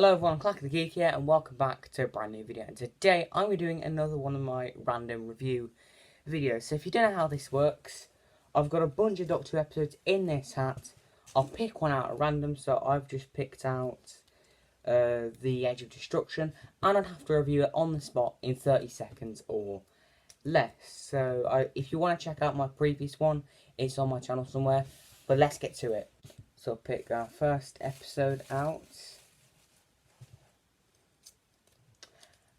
Hello everyone, Clack the Geek here, and welcome back to a brand new video. And today I'm doing another one of my random review videos. So if you don't know how this works, I've got a bunch of Doctor Who episodes in this hat. I'll pick one out at random, so I've just picked out The Edge of Destruction, and I'd have to review it on the spot in 30 seconds or less. So if you want to check out my previous one, it's on my channel somewhere, but let's get to it. So I'll pick our first episode out.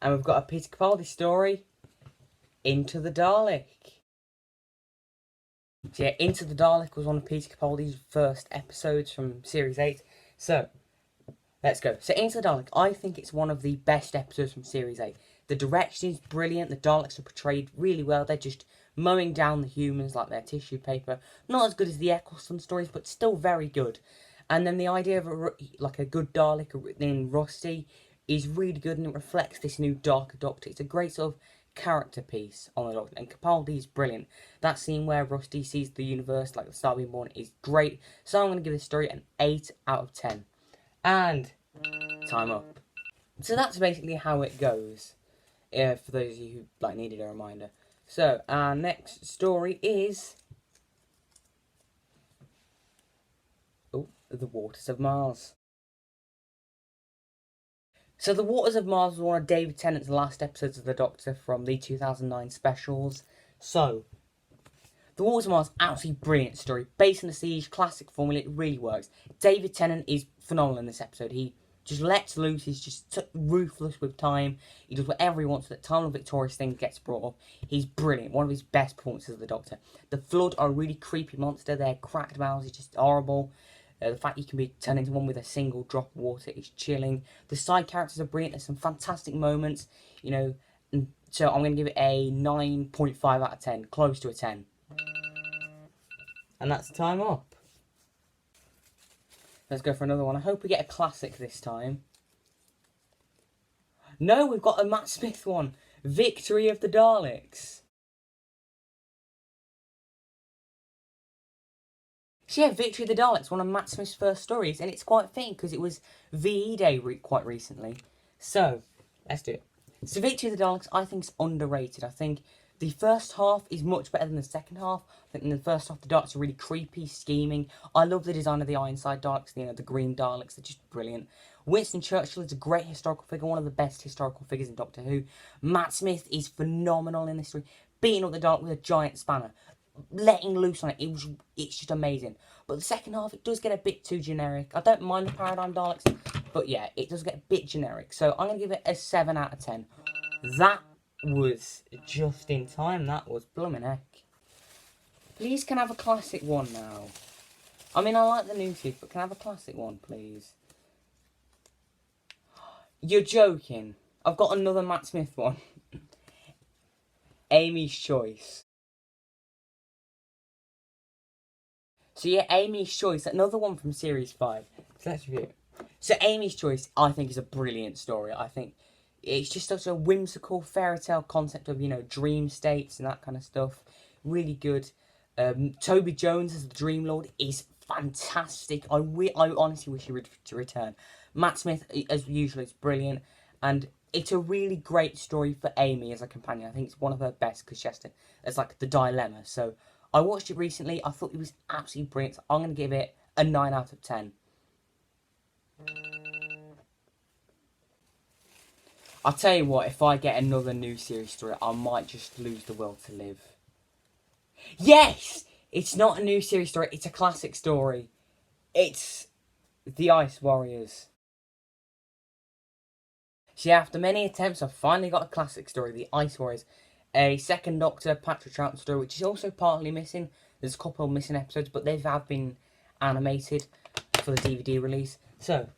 And we've got a Peter Capaldi story, Into the Dalek. So yeah, Into the Dalek was one of Peter Capaldi's first episodes from Series 8. So, let's go. So Into the Dalek, I think it's one of the best episodes from Series 8. The direction is brilliant, the Daleks are portrayed really well. They're just mowing down the humans like they're tissue paper. Not as good as the Eccleston stories, but still very good. And then the idea of a good Dalek named Rusty is really good, and it reflects this new darker Doctor. It's a great sort of character piece on the Doctor, and Capaldi is brilliant. That scene where Rusty sees the universe like the Star Being Born is great. So I'm going to give this story an 8 out of 10. And time up. So that's basically how it goes, for those of you who needed a reminder. So our next story is The Waters of Mars. So The Waters of Mars was one of David Tennant's last episodes of The Doctor from the 2009 specials. So, The Waters of Mars, absolutely brilliant story. Based on the Siege, classic formula, it really works. David Tennant is phenomenal in this episode. He just lets loose, he's just ruthless with time. He does whatever he wants. That time of victorious thing gets brought up. He's brilliant, one of his best performances of the Doctor. The Flood are a really creepy monster. Their cracked mouths is just horrible. The fact you can be turned into one with a single drop of water is chilling. The side characters are brilliant. There's some fantastic moments, and so I'm going to give it a 9.5 out of 10, close to a 10. And that's time up. Let's go for another one. I hope we get a classic this time. No, we've got a Matt Smith one. Victory of the Daleks. So yeah, Victory of the Daleks, one of Matt Smith's first stories, and it's quite fitting because it was VE Day quite recently. So, let's do it. So Victory of the Daleks, I think, is underrated. I think the first half is much better than the second half. I think in the first half, the Daleks are really creepy, scheming. I love the design of the Ironside Daleks, the green Daleks, they're just brilliant. Winston Churchill is a great historical figure, one of the best historical figures in Doctor Who. Matt Smith is phenomenal in this story, beating up the Dalek with a giant spanner, letting loose on it. It's just amazing. But the second half, it does get a bit too generic. I don't mind the Paradigm Daleks, but yeah, it does get a bit generic. So I'm going to give it a 7 out of 10. That was just in time. That was blooming heck. Please, can I have a classic one now? I mean, I like the new series, but can I have a classic one, please? You're joking. I've got another Matt Smith one. Amy's Choice. So yeah, Amy's Choice, another one from Series 5. So let's review it. So Amy's Choice, I think, is a brilliant story. I think it's just such a whimsical fairy tale concept of, dream states and that kind of stuff. Really good. Toby Jones as the Dream Lord is fantastic. I honestly wish he would return. Matt Smith, as usual, is brilliant. And it's a really great story for Amy as a companion. I think it's one of her best because she has to, it's like the dilemma. So I watched it recently. I thought it was absolutely brilliant. So I'm going to give it a 9 out of 10. I'll tell you what, if I get another new series story, I might just lose the will to live. Yes! It's not a new series story, it's a classic story. It's The Ice Warriors. So yeah, after many attempts, I've finally got a classic story, The Ice Warriors. A second Doctor, Patrick Troughton story, which is also partly missing. There's a couple of missing episodes, but they have been animated for the DVD release. So,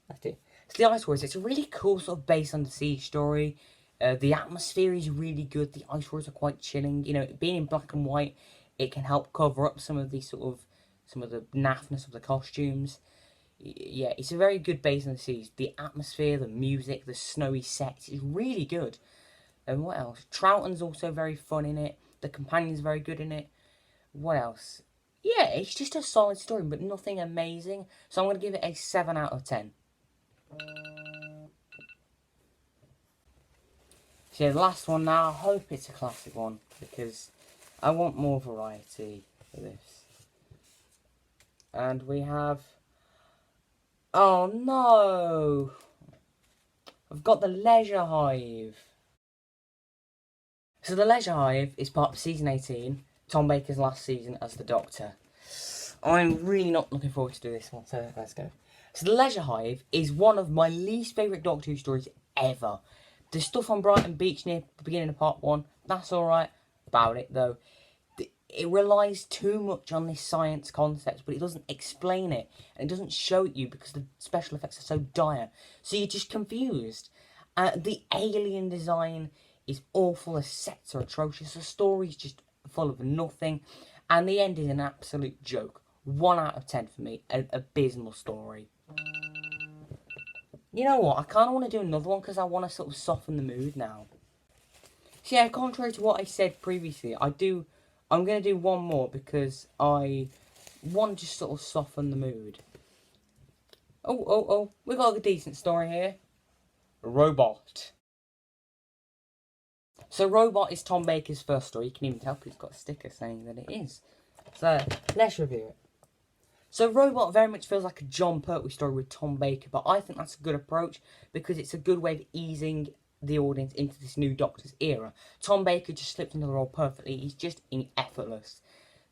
that's it. So The Ice Warriors, it's a really cool sort of based on the Siege story. The atmosphere is really good. The Ice Warriors are quite chilling. Being in black and white, it can help cover up some of the naffness of the costumes. Yeah, it's a very good base on the Siege. The atmosphere, the music, the snowy sets is really good. And what else? Troughton's also very fun in it. The companion's very good in it. What else? Yeah, it's just a solid story, but nothing amazing. So I'm going to give it a 7 out of 10. So yeah, the last one now, I hope it's a classic one, because I want more variety for this. And we have... Oh no! I've got the Leisure Hive. So the Leisure Hive is part of season 18, Tom Baker's last season as the Doctor. I'm really not looking forward to do this one, so let's go. So the Leisure Hive is one of my least favourite Doctor Who stories ever. The stuff on Brighton Beach near the beginning of part 1, that's alright. About it though, it relies too much on this science concept, but it doesn't explain it, and it doesn't show it you because the special effects are so dire. So you're just confused. The alien design is awful, the sets are atrocious, the story's just full of nothing, and the end is an absolute joke. 1 out of 10 for me, an abysmal story. You know what, I kind of want to do another one because I want to sort of soften the mood now. So yeah, contrary to what I said previously, I'm going to do one more because I want to just sort of soften the mood. Oh, we got a decent story here. Robot. So Robot is Tom Baker's first story. You can even tell because it's got a sticker saying that it is. So let's review it. So Robot very much feels like a John Pertwee story with Tom Baker, but I think that's a good approach because it's a good way of easing the audience into this new Doctor's era. Tom Baker just slipped into the role perfectly. He's just effortless.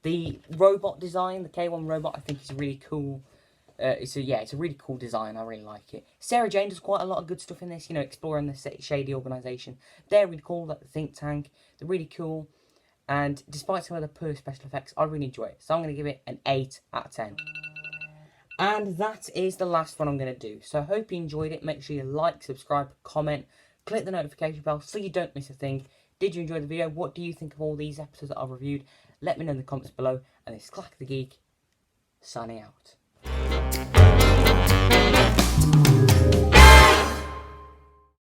The robot design, the K1 robot, I think is really cool. It's a really cool design. I really like it. Sarah Jane does quite a lot of good stuff in this. You know, exploring the shady organisation. They're really cool. Like the think tank, they're really cool. And despite some of the poor special effects, I really enjoy it. So I'm going to give it an 8 out of 10. And that is the last one I'm going to do. So I hope you enjoyed it. Make sure you like, subscribe, comment, click the notification bell so you don't miss a thing. Did you enjoy the video? What do you think of all these episodes that I've reviewed? Let me know in the comments below. And this is Clack the Geek, signing out.